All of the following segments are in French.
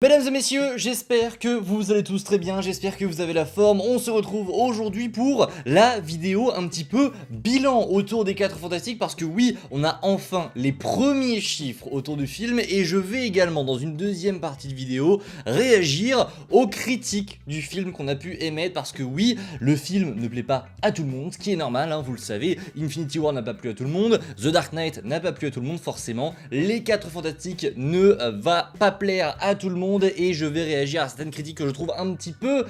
Mesdames et messieurs, j'espère que vous allez tous très bien, j'espère que vous avez la forme. On se retrouve aujourd'hui pour la vidéo un petit peu bilan autour des 4 Fantastiques parce que oui, on a enfin les premiers chiffres autour du film et je vais également dans une deuxième partie de vidéo réagir aux critiques du film qu'on a pu émettre parce que oui, le film ne plaît pas à tout le monde, ce qui est normal, hein, vous le savez. Infinity War n'a pas plu à tout le monde, The Dark Knight n'a pas plu à tout le monde forcément, les 4 Fantastiques ne va pas plaire à tout le monde et je vais réagir à certaines critiques que je trouve un petit peu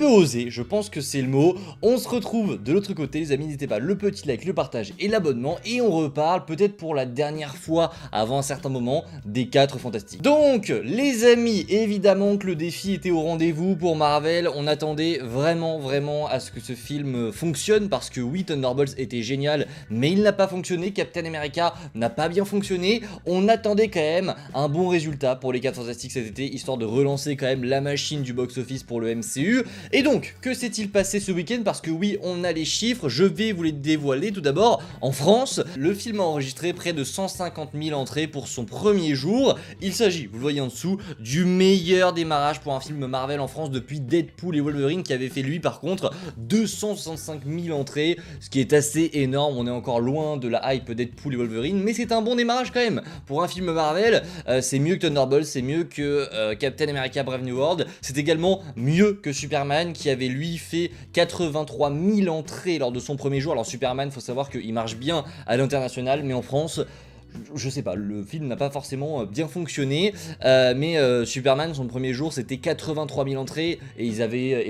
osé, je pense que c'est le mot. On se retrouve de l'autre côté les amis, n'hésitez pas, le petit like, le partage et l'abonnement et on reparle peut-être pour la dernière fois avant un certain moment des 4 Fantastiques. Donc les amis, évidemment que le défi était au rendez-vous pour Marvel, on attendait vraiment à ce que ce film fonctionne parce que oui, Thunderbolts était génial mais il n'a pas fonctionné, Captain America n'a pas bien fonctionné, on attendait quand même un bon résultat pour les 4 Fantastiques cet été histoire de relancer quand même la machine du box-office pour le MCU. Et donc, que s'est-il passé ce week-end? Parce que oui, on a les chiffres, je vais vous les dévoiler. Tout d'abord, en France, le film a enregistré près de 150 000 entrées pour son premier jour. Il s'agit, vous le voyez en dessous, du meilleur démarrage pour un film Marvel en France depuis Deadpool et Wolverine qui avait fait lui par contre 265 000 entrées, ce qui est assez énorme. On est encore loin de la hype Deadpool et Wolverine, mais c'est un bon démarrage quand même. Pour un film Marvel, c'est mieux que Thunderbolts, c'est mieux que Captain America Brave New World, c'est également mieux que Superman qui avait lui fait 83 000 entrées lors de son premier jour. Alors Superman, faut savoir qu'il marche bien à l'international, mais en France, je sais pas, le film n'a pas forcément bien fonctionné, mais Superman, son premier jour, c'était 83 000 entrées et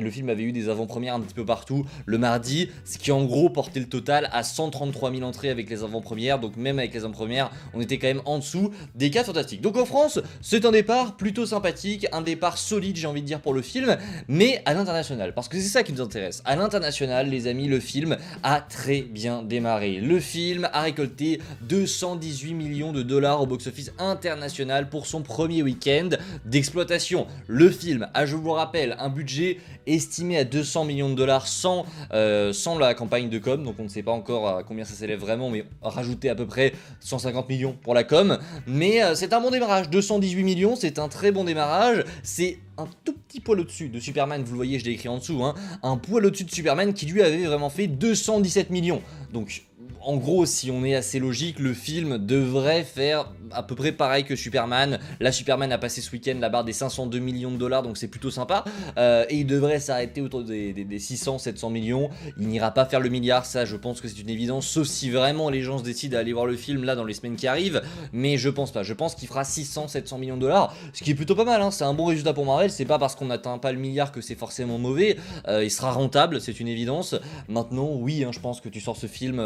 le film avait eu des avant-premières un petit peu partout le mardi, ce qui en gros portait le total à 133 000 entrées avec les avant-premières, donc même avec les avant-premières, on était quand même en dessous des 4 Fantastiques. Donc en France, c'est un départ plutôt sympathique, un départ solide, j'ai envie de dire, pour le film, mais à l'international, parce que c'est ça qui nous intéresse. À l'international, les amis, le film a très bien démarré. Le film a récolté 218 millions de dollars au box-office international pour son premier week-end d'exploitation. Le film a, je vous le rappelle, un budget estimé à 200 millions de dollars sans la campagne de com, donc on ne sait pas encore à combien ça s'élève vraiment, mais rajouter à peu près 150 millions pour la com, mais c'est un bon démarrage, 218 millions, c'est un très bon démarrage, c'est un tout petit poil au-dessus de Superman, vous le voyez, je l'ai écrit en dessous, hein, un poil au-dessus de Superman qui lui avait vraiment fait 217 millions, donc en gros, si on est assez logique, le film devrait faire à peu près pareil que Superman. Là, Superman a passé ce week-end la barre des 502 millions de dollars, donc c'est plutôt sympa. Et il devrait s'arrêter autour des 600-700 millions. Il n'ira pas faire le milliard, ça je pense que c'est une évidence, sauf si vraiment les gens se décident à aller voir le film là dans les semaines qui arrivent. Mais je pense pas, je pense qu'il fera 600-700 millions de dollars, ce qui est plutôt pas mal, hein. C'est un bon résultat pour Marvel, c'est pas parce qu'on n'atteint pas le milliard que c'est forcément mauvais. Il sera rentable, c'est une évidence. Maintenant, oui, hein, je pense que tu sors ce film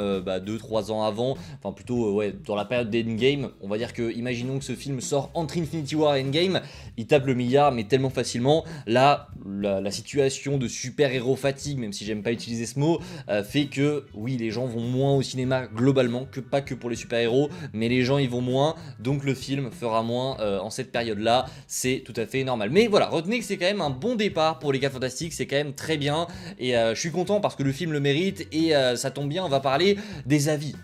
2-3 ans avant, enfin plutôt ouais, dans la période d'Endgame, on va dire que, imaginons que ce film sort entre Infinity War et Endgame, il tape le milliard mais tellement facilement, là la situation de super-héros fatigue, même si j'aime pas utiliser ce mot, fait que oui, les gens vont moins au cinéma globalement, que pas que pour les super-héros, mais les gens y vont moins, donc le film fera moins en cette période-là, c'est tout à fait normal. Mais voilà, retenez que c'est quand même un bon départ pour les 4 Fantastiques, c'est quand même très bien, et je suis content parce que le film le mérite, et ça tombe bien, on va parler des avis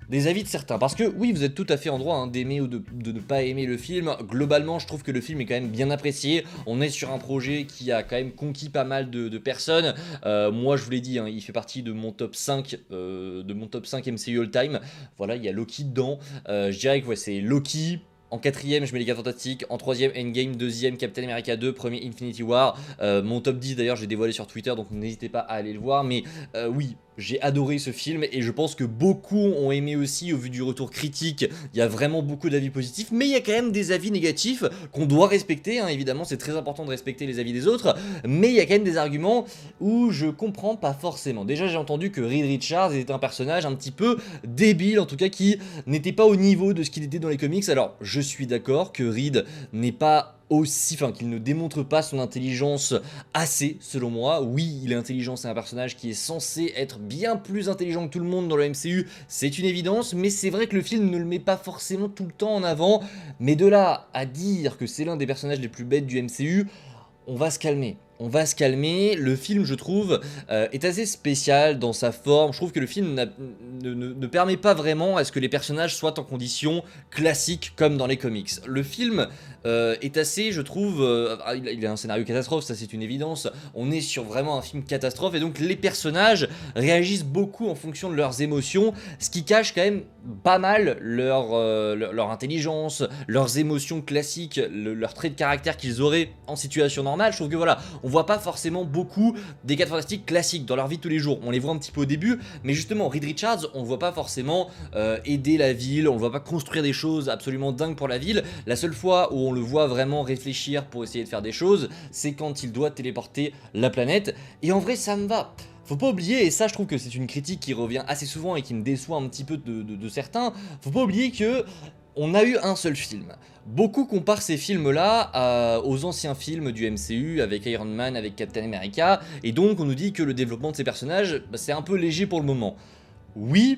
de certains, parce que oui, vous êtes tout à fait en droit hein, d'aimer ou de ne pas aimer le film. Globalement, je trouve que le film est quand même bien apprécié, on est sur un projet qui a quand même conquis pas mal de personnes. Moi je vous l'ai dit, hein, il fait partie de mon top 5 MCU all time, voilà, il y a Loki dedans, je dirais que ouais, c'est Loki. En quatrième, je mets les 4 Fantastiques. En troisième, Endgame. Deuxième, Captain America 2. Premier, Infinity War. Mon top 10, d'ailleurs, je l'ai dévoilé sur Twitter, donc n'hésitez pas à aller le voir. Mais oui, j'ai adoré ce film et je pense que beaucoup ont aimé aussi au vu du retour critique. Il y a vraiment beaucoup d'avis positifs, mais il y a quand même des avis négatifs qu'on doit respecter. Hein. Évidemment, c'est très important de respecter les avis des autres, mais il y a quand même des arguments où je comprends pas forcément. Déjà, j'ai entendu que Reed Richards était un personnage un petit peu débile, en tout cas qui n'était pas au niveau de ce qu'il était dans les comics. Alors, je suis d'accord que Reed n'est pas qu'il ne démontre pas son intelligence assez, selon moi. Oui, il est intelligent, c'est un personnage qui est censé être bien plus intelligent que tout le monde dans le MCU, c'est une évidence, mais c'est vrai que le film ne le met pas forcément tout le temps en avant, mais de là à dire que c'est l'un des personnages les plus bêtes du MCU, on va se calmer. on va se calmer. Le film, je trouve, est assez spécial dans sa forme. Je trouve que le film ne permet pas vraiment à ce que les personnages soient en conditions classiques comme dans les comics. Le film est assez, je trouve, il a un scénario catastrophe, ça c'est une évidence. On est sur vraiment un film catastrophe et donc les personnages réagissent beaucoup en fonction de leurs émotions, ce qui cache quand même pas mal leur intelligence, leurs émotions classiques, leurs traits de caractère qu'ils auraient en situation normale. Je trouve que voilà, on voit pas forcément beaucoup des 4 Fantastiques classiques dans leur vie de tous les jours. On les voit un petit peu au début, mais justement, Reed Richards, on le voit pas forcément aider la ville, on le voit pas construire des choses absolument dingues pour la ville. La seule fois où on le voit vraiment réfléchir pour essayer de faire des choses, c'est quand il doit téléporter la planète. Et en vrai, ça me va. Faut pas oublier, et ça je trouve que c'est une critique qui revient assez souvent et qui me déçoit un petit peu de certains, faut pas oublier que on a eu un seul film. Beaucoup comparent ces films-là aux anciens films du MCU avec Iron Man, avec Captain America, et donc on nous dit que le développement de ces personnages, c'est un peu léger pour le moment. Oui,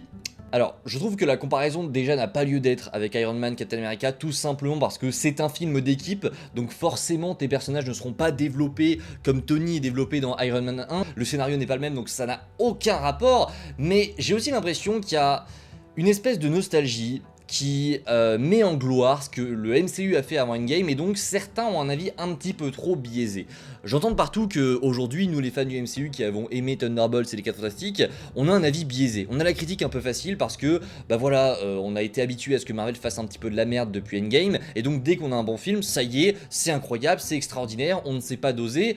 alors je trouve que la comparaison déjà n'a pas lieu d'être avec Iron Man, Captain America, tout simplement parce que c'est un film d'équipe, donc forcément tes personnages ne seront pas développés comme Tony est développé dans Iron Man 1, le scénario n'est pas le même donc ça n'a aucun rapport, mais j'ai aussi l'impression qu'il y a une espèce de nostalgie qui met en gloire ce que le MCU a fait avant Endgame et donc certains ont un avis un petit peu trop biaisé. J'entends de partout qu'aujourd'hui, nous les fans du MCU qui avons aimé Thunderbolts et les 4 Fantastiques, on a un avis biaisé. On a la critique un peu facile parce que, bah voilà, on a été habitué à ce que Marvel fasse un petit peu de la merde depuis Endgame et donc dès qu'on a un bon film, ça y est, c'est incroyable, c'est extraordinaire, on ne sait pas doser.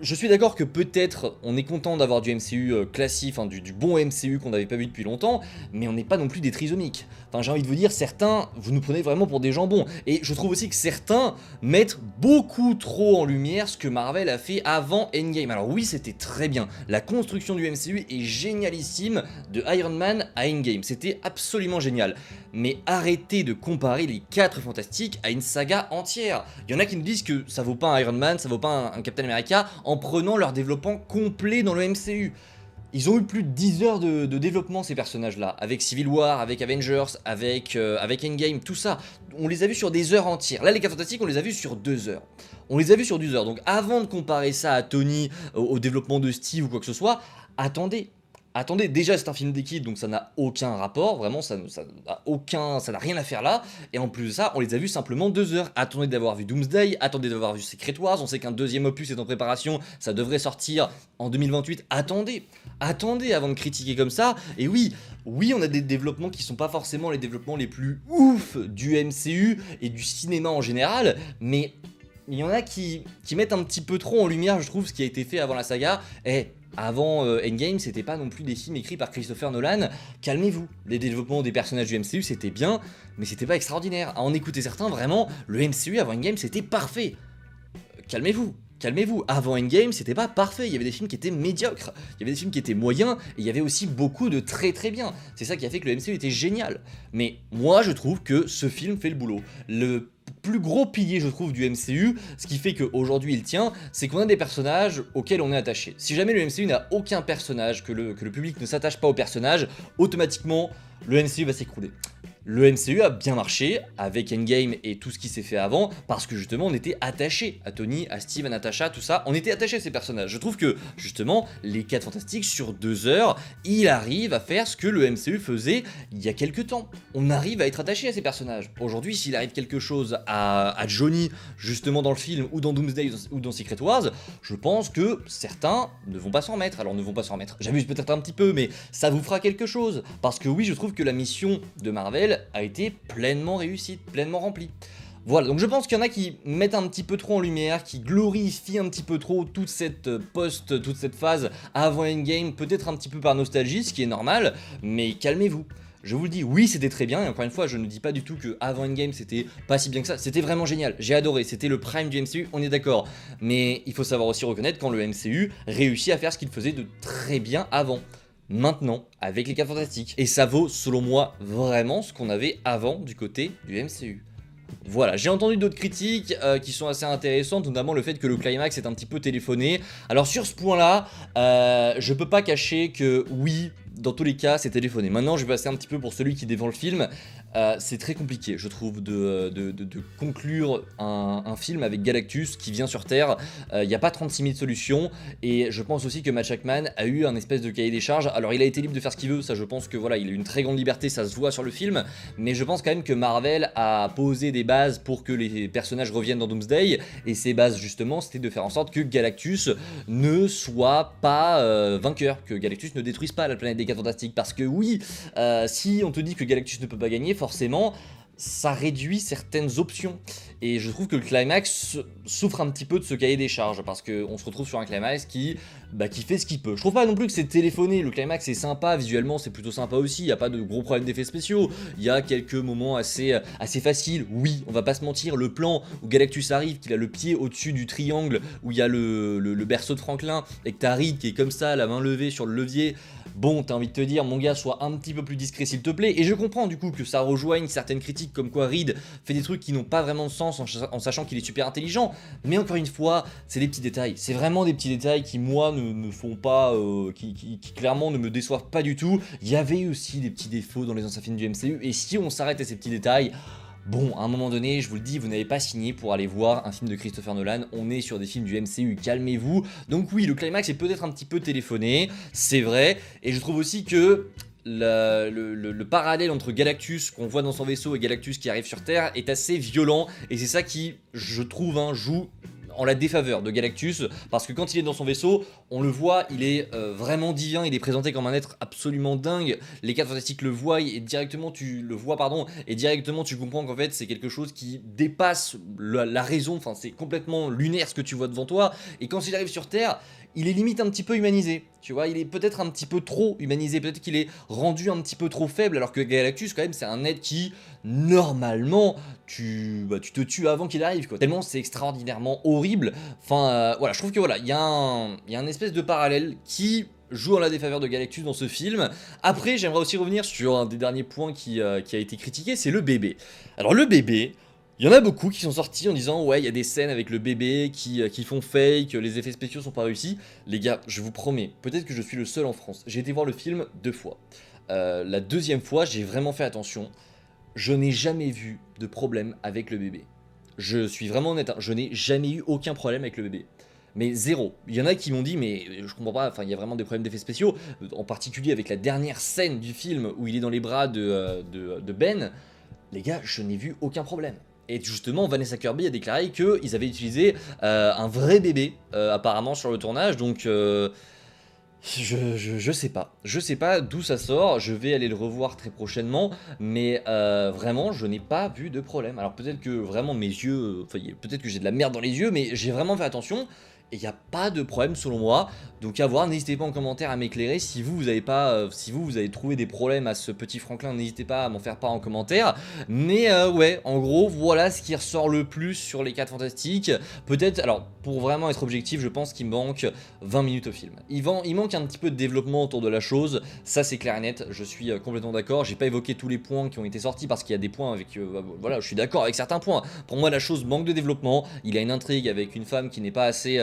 Je suis d'accord que peut-être on est content d'avoir du MCU classique, enfin du bon MCU qu'on n'avait pas vu depuis longtemps, mais on n'est pas non plus des trisomiques. Enfin j'ai envie de vous dire, certains, vous nous prenez vraiment pour des jambons. Et je trouve aussi que certains mettent beaucoup trop en lumière ce que Marvel a fait avant Endgame. Alors oui, c'était très bien. La construction du MCU est génialissime de Iron Man à Endgame. C'était absolument génial. Mais arrêtez de comparer les 4 Fantastiques à une saga entière. Il y en a qui nous disent que ça vaut pas un Iron Man, ça vaut pas un Captain America, en prenant leur développement complet dans le MCU. Ils ont eu plus de 10 heures de développement ces personnages-là, avec Civil War, avec Avengers, avec Endgame, tout ça. On les a vus sur des heures entières. Là, les 4 Fantastiques, on les a vus sur 2 heures. On les a vus sur 2 heures. Donc avant de comparer ça à Tony, au développement de Steve ou quoi que ce soit, attendez. Attendez, déjà c'est un film d'équipe donc ça n'a aucun rapport, vraiment ça n'a rien à faire là, et en plus de ça on les a vus simplement 2 heures. Attendez d'avoir vu Doomsday, attendez d'avoir vu Secret Wars, on sait qu'un deuxième opus est en préparation, ça devrait sortir en 2028, attendez avant de critiquer comme ça, et oui on a des développements qui sont pas forcément les développements les plus ouf du MCU et du cinéma en général, mais il y en a qui mettent un petit peu trop en lumière je trouve ce qui a été fait avant la saga, et avant Endgame, c'était pas non plus des films écrits par Christopher Nolan. Calmez-vous. Les développements des personnages du MCU, c'était bien, mais c'était pas extraordinaire. À en écouter certains, vraiment, le MCU avant Endgame, c'était parfait. Calmez-vous. Calmez-vous, avant Endgame, c'était pas parfait, il y avait des films qui étaient médiocres, il y avait des films qui étaient moyens, et il y avait aussi beaucoup de très très bien. C'est ça qui a fait que le MCU était génial. Mais moi, je trouve que ce film fait le boulot. Le plus gros pilier, je trouve, du MCU, ce qui fait qu'aujourd'hui il tient, c'est qu'on a des personnages auxquels on est attaché. Si jamais le MCU n'a aucun personnage, que le public ne s'attache pas au personnage, automatiquement, le MCU va s'écrouler. Le MCU a bien marché avec Endgame et tout ce qui s'est fait avant parce que justement on était attaché à Tony, à Steve, à Natasha, tout ça, on était attaché à ces personnages. Je trouve que justement les 4 Fantastiques sur 2 heures, il arrive à faire ce que le MCU faisait il y a quelques temps. On arrive à être attaché à ces personnages. Aujourd'hui s'il arrive quelque chose à Johnny justement dans le film ou dans Doomsday ou dans Secret Wars, je pense que certains ne vont pas s'en remettre. Alors ne vont pas s'en remettre, j'abuse peut-être un petit peu mais ça vous fera quelque chose. Parce que oui je trouve que la mission de Marvel a été pleinement réussie, pleinement remplie. Voilà, donc je pense qu'il y en a qui mettent un petit peu trop en lumière, qui glorifient un petit peu trop toute cette toute cette phase avant Endgame, peut-être un petit peu par nostalgie, ce qui est normal, mais calmez-vous. Je vous le dis, oui c'était très bien, et encore une fois je ne dis pas du tout que avant Endgame c'était pas si bien que ça, c'était vraiment génial, j'ai adoré, c'était le prime du MCU, on est d'accord, mais il faut savoir aussi reconnaître quand le MCU réussit à faire ce qu'il faisait de très bien avant. Maintenant, avec les 4 Fantastiques. Et ça vaut, selon moi, vraiment ce qu'on avait avant du côté du MCU. Voilà, j'ai entendu d'autres critiques qui sont assez intéressantes, notamment le fait que le climax est un petit peu téléphoné. Alors sur ce point-là, je peux pas cacher que oui, dans tous les cas, c'est téléphoné. Maintenant, je vais passer un petit peu pour celui qui défend le film. c'est très compliqué, je trouve, de conclure un film avec Galactus qui vient sur Terre. Il n'y a pas 36 000 solutions, et je pense aussi que Matt Shakman a eu un espèce de cahier des charges. Alors il a été libre de faire ce qu'il veut, ça je pense que voilà, il a une très grande liberté, ça se voit sur le film, mais je pense quand même que Marvel a posé des bases pour que les personnages reviennent dans Doomsday, et ces bases justement c'était de faire en sorte que Galactus ne soit pas vainqueur, que Galactus ne détruise pas la planète des 4 Fantastiques, parce que oui, si on te dit que Galactus ne peut pas gagner, forcément ça réduit certaines options, et je trouve que le climax souffre un petit peu de ce cahier des charges, parce qu'on se retrouve sur un climax qui fait ce qu'il peut. Je trouve pas non plus que c'est téléphoné, le climax est sympa, visuellement c'est plutôt sympa aussi, il n'y a pas de gros problèmes d'effets spéciaux, il y a quelques moments assez faciles, oui, on va pas se mentir, le plan où Galactus arrive, qu'il a le pied au-dessus du triangle, où il y a le berceau de Franklin, et que t'as Reed qui est comme ça, la main levée sur le levier, bon, t'as envie de te dire, mon gars, sois un petit peu plus discret s'il te plaît, et je comprends du coup que ça rejoigne certaines critiques comme quoi Reed fait des trucs qui n'ont pas vraiment de sens en sachant qu'il est super intelligent, mais encore une fois, c'est des petits détails, c'est vraiment des petits détails qui moi ne me font pas, qui clairement ne me déçoivent pas du tout. Il y avait aussi des petits défauts dans les anciens films du MCU, et si on s'arrête à ces petits détails, bon, à un moment donné, je vous le dis, vous n'avez pas signé pour aller voir un film de Christopher Nolan, on est sur des films du MCU, calmez-vous. Donc oui, le climax est peut-être un petit peu téléphoné, c'est vrai, et je trouve aussi que le parallèle entre Galactus qu'on voit dans son vaisseau et Galactus qui arrive sur Terre est assez violent, et c'est ça qui, je trouve, joue en la défaveur de Galactus, parce que quand il est dans son vaisseau, on le voit, il est vraiment divin, il est présenté comme un être absolument dingue, les 4 Fantastiques le voient, et directement tu comprends qu'en fait c'est quelque chose qui dépasse la raison, enfin c'est complètement lunaire ce que tu vois devant toi, et quand il arrive sur Terre, il est limite un petit peu humanisé, tu vois, il est peut-être un petit peu trop humanisé, peut-être qu'il est rendu un petit peu trop faible, alors que Galactus quand même c'est un être qui, normalement, tu te tues avant qu'il arrive, quoi. Tellement c'est extraordinairement horrible, enfin voilà, je trouve que voilà, il y a un espèce de parallèle qui joue en la défaveur de Galactus dans ce film. Après, j'aimerais aussi revenir sur un des derniers points qui a été critiqué, c'est le bébé. Alors le bébé, il y en a beaucoup qui sont sortis en disant ouais, il y a des scènes avec le bébé qui font fake, les effets spéciaux sont pas réussis. Les gars, je vous promets, peut-être que je suis le seul en France, j'ai été voir le film 2 fois. La deuxième fois, j'ai vraiment fait attention, je n'ai jamais vu de problème avec le bébé. Je suis vraiment honnête, je n'ai jamais eu aucun problème avec le bébé. Mais zéro. Il y en a qui m'ont dit, mais je comprends pas, enfin il y a vraiment des problèmes d'effets spéciaux, en particulier avec la dernière scène du film où il est dans les bras de Ben. Les gars, je n'ai vu aucun problème. Et justement, Vanessa Kirby a déclaré qu'ils avaient utilisé un vrai bébé, apparemment, sur le tournage, donc je sais pas d'où ça sort, je vais aller le revoir très prochainement, mais vraiment, je n'ai pas vu de problème. Alors peut-être que vraiment mes yeux, peut-être que j'ai de la merde dans les yeux, mais j'ai vraiment fait attention. Et il n'y a pas de problème selon moi, donc à voir, n'hésitez pas en commentaire à m'éclairer, si vous avez pas, si vous avez trouvé des problèmes à ce petit Franklin, n'hésitez pas à m'en faire part en commentaire, mais ouais, en gros, voilà ce qui ressort le plus sur les 4 Fantastiques, peut-être, alors, pour vraiment être objectif, je pense qu'il manque 20 minutes au film, il manque un petit peu de développement autour de la chose, ça c'est clair et net, je suis complètement d'accord, j'ai pas évoqué tous les points qui ont été sortis, parce qu'il y a des points avec, voilà, je suis d'accord avec certains points, pour moi la chose manque de développement, il a une intrigue avec une femme qui n'est pas assez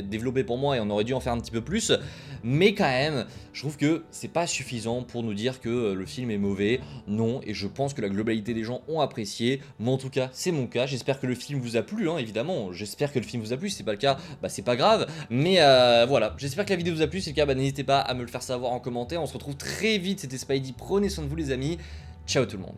développé pour moi, et on aurait dû en faire un petit peu plus, mais quand même je trouve que c'est pas suffisant pour nous dire que le film est mauvais, non, et je pense que la globalité des gens ont apprécié, mais en tout cas c'est mon cas, j'espère que le film vous a plu, évidemment, j'espère que le film vous a plu, si c'est pas le cas, c'est pas grave, mais voilà, j'espère que la vidéo vous a plu, si c'est le cas, n'hésitez pas à me le faire savoir en commentaire, on se retrouve très vite, c'était Spidey, prenez soin de vous les amis, ciao tout le monde.